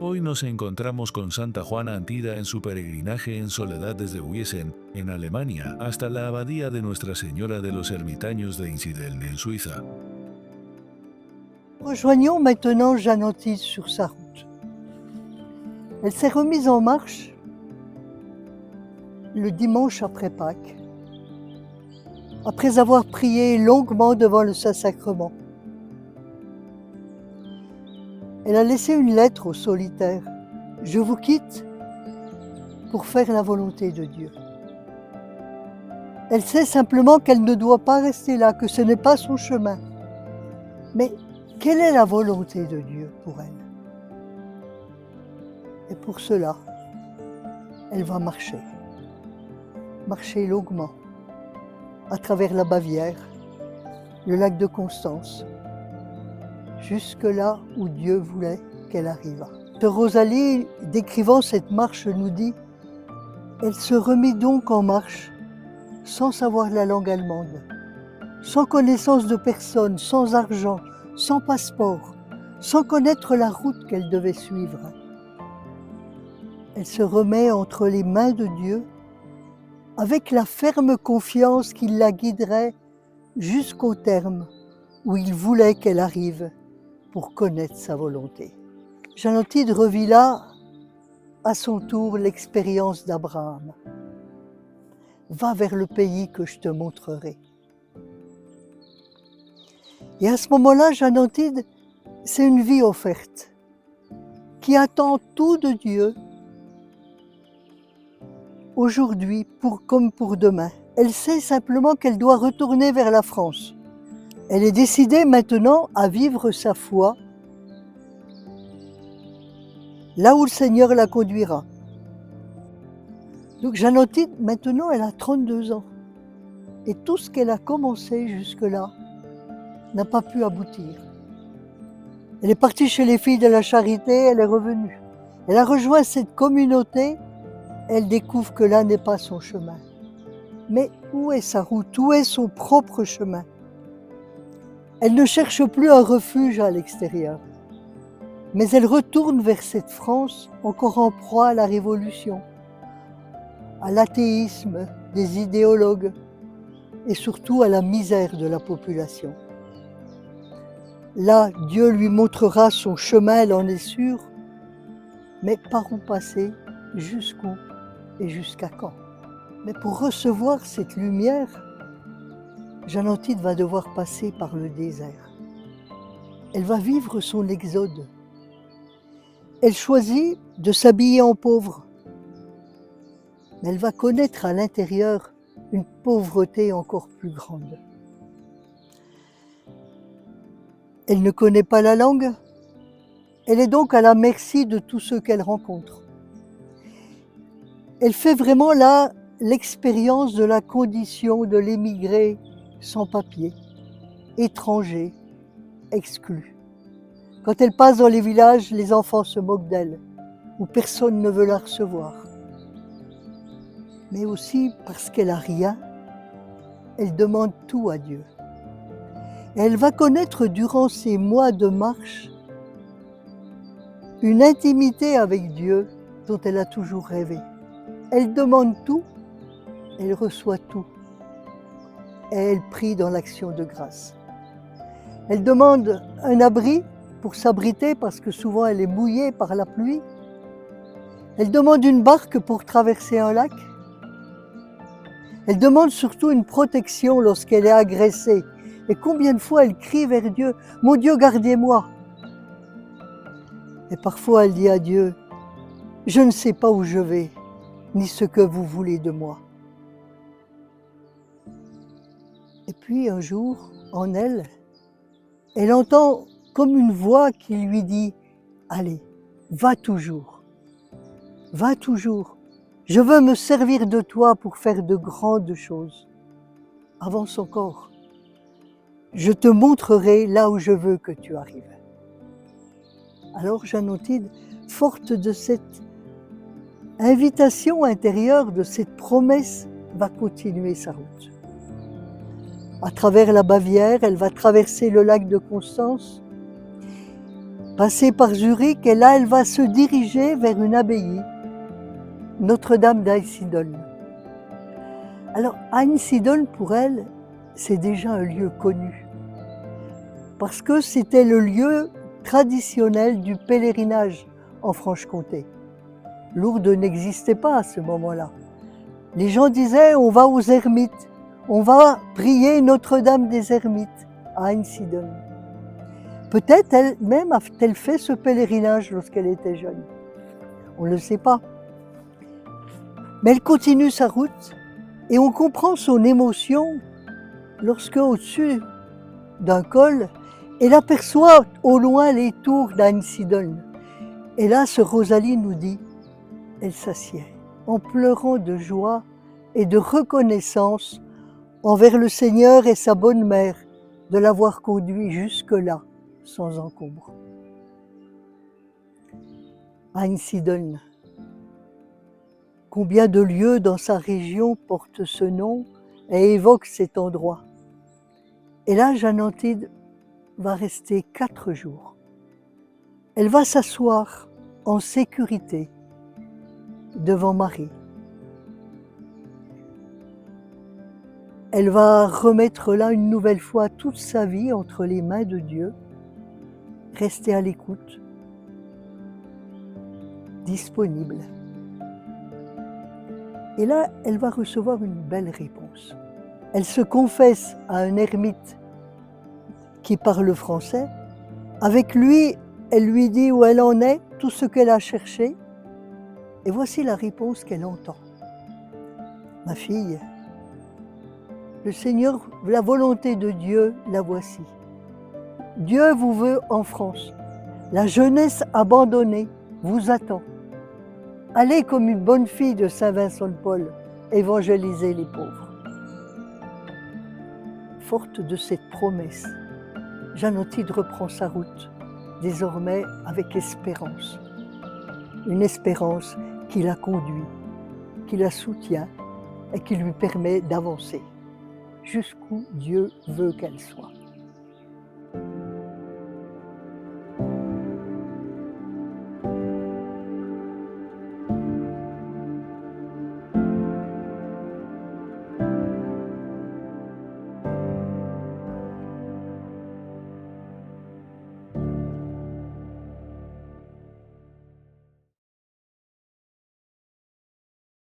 Hoy nos encontramos con Santa Juana Antida en su peregrinaje en soledad desde Wiesen, en Alemania, hasta la abadía de Nuestra Señora de los Ermitaños de Einsiedeln, en Suiza. Rejoignons maintenant Jeanne Antide sur sa route. Elle s'est remise en marche le dimanche après Pâques, après avoir prié longuement devant le Saint-Sacrement. Elle a laissé une lettre au solitaire. Je vous quitte pour faire la volonté de Dieu. Elle sait simplement qu'elle ne doit pas rester là, que ce n'est pas son chemin. Mais quelle est la volonté de Dieu pour elle? Et pour cela, elle va marcher longuement, à travers la Bavière, le lac de Constance, jusque là où Dieu voulait qu'elle arrivât. Rosalie, décrivant cette marche, nous dit « Elle se remit donc en marche, sans savoir la langue allemande, sans connaissance de personne, sans argent, sans passeport, sans connaître la route qu'elle devait suivre. Elle se remet entre les mains de Dieu, avec la ferme confiance qu'il la guiderait jusqu'au terme où il voulait qu'elle arrive pour connaître sa volonté. » Jeanne Antide revit là, à son tour, l'expérience d'Abraham. Va vers le pays que je te montrerai. Et à ce moment-là, Jeanne Antide, c'est une vie offerte, qui attend tout de Dieu, aujourd'hui comme pour demain. Elle sait simplement qu'elle doit retourner vers la France. Elle est décidée maintenant à vivre sa foi là où le Seigneur la conduira. Donc Jeanne Antide, maintenant, elle a 32 ans. Et tout ce qu'elle a commencé jusque-là n'a pas pu aboutir. Elle est partie chez les filles de la charité, elle est revenue. Elle a rejoint cette communauté, elle découvre que là n'est pas son chemin. Mais où est sa route? Où est son propre chemin? Elle ne cherche plus un refuge à l'extérieur, mais elle retourne vers cette France encore en proie à la révolution, à l'athéisme des idéologues et surtout à la misère de la population. Là, Dieu lui montrera son chemin, elle en est sûre, mais par où passer, jusqu'où et jusqu'à quand? Mais pour recevoir cette lumière, Jeanne Antide va devoir passer par le désert. Elle va vivre son exode. Elle choisit de s'habiller en pauvre, mais elle va connaître à l'intérieur une pauvreté encore plus grande. Elle ne connaît pas la langue, elle est donc à la merci de tous ceux qu'elle rencontre. Elle fait vraiment là l'expérience de la condition de l'émigré sans papier, étranger, exclu. Quand elle passe dans les villages, les enfants se moquent d'elle, où personne ne veut la recevoir. Mais aussi parce qu'elle n'a rien, elle demande tout à Dieu. Et elle va connaître durant ces mois de marche une intimité avec Dieu dont elle a toujours rêvé. Elle demande tout, elle reçoit tout. Et elle prie dans l'action de grâce. Elle demande un abri pour s'abriter parce que souvent elle est mouillée par la pluie. Elle demande une barque pour traverser un lac. Elle demande surtout une protection lorsqu'elle est agressée. Et combien de fois elle crie vers Dieu, « Mon Dieu, gardez-moi » Et parfois elle dit à Dieu, « Je ne sais pas où je vais, ni ce que vous voulez de moi. » Et puis un jour, en elle, elle entend comme une voix qui lui dit « Allez, va toujours, je veux me servir de toi pour faire de grandes choses. Avance encore, je te montrerai là où je veux que tu arrives. » Alors Jeanne Antide, forte de cette invitation intérieure, de cette promesse, va continuer sa route. À travers la Bavière, elle va traverser le lac de Constance passer par Zurich, et là, elle va se diriger vers une abbaye, Notre-Dame d'Einsiedeln. Alors, Einsiedeln, pour elle, c'est déjà un lieu connu, parce que c'était le lieu traditionnel du pèlerinage en Franche-Comté. Lourdes n'existait pas à ce moment-là. Les gens disaient, on va aux ermites, on va prier Notre-Dame des Ermites à Einsiedeln. Peut-être elle-même a-t-elle fait ce pèlerinage lorsqu'elle était jeune. On ne le sait pas. Mais elle continue sa route et on comprend son émotion lorsque, au-dessus d'un col, elle aperçoit au loin les tours d'Einsiedeln. Et là, ce Rosalie nous dit, elle s'assied en pleurant de joie et de reconnaissance envers le Seigneur et sa bonne mère de l'avoir conduit jusque-là sans encombre. Einsiedeln. Combien de lieux dans sa région portent ce nom et évoquent cet endroit. Et là, Jeanne Antide va rester 4 jours. Elle va s'asseoir en sécurité devant Marie. Elle va remettre là une nouvelle fois toute sa vie entre les mains de Dieu, rester à l'écoute, disponible. Et là, elle va recevoir une belle réponse. Elle se confesse à un ermite qui parle français. Avec lui, elle lui dit où elle en est, tout ce qu'elle a cherché. Et voici la réponse qu'elle entend. Ma fille, le Seigneur, la volonté de Dieu, la voici. Dieu vous veut en France. La jeunesse abandonnée vous attend. Allez comme une bonne fille de Saint-Vincent de Paul, évangéliser les pauvres. Forte de cette promesse, Jeanne Antide reprend sa route, désormais avec espérance. Une espérance qui la conduit, qui la soutient et qui lui permet d'avancer jusqu'où Dieu veut qu'elle soit.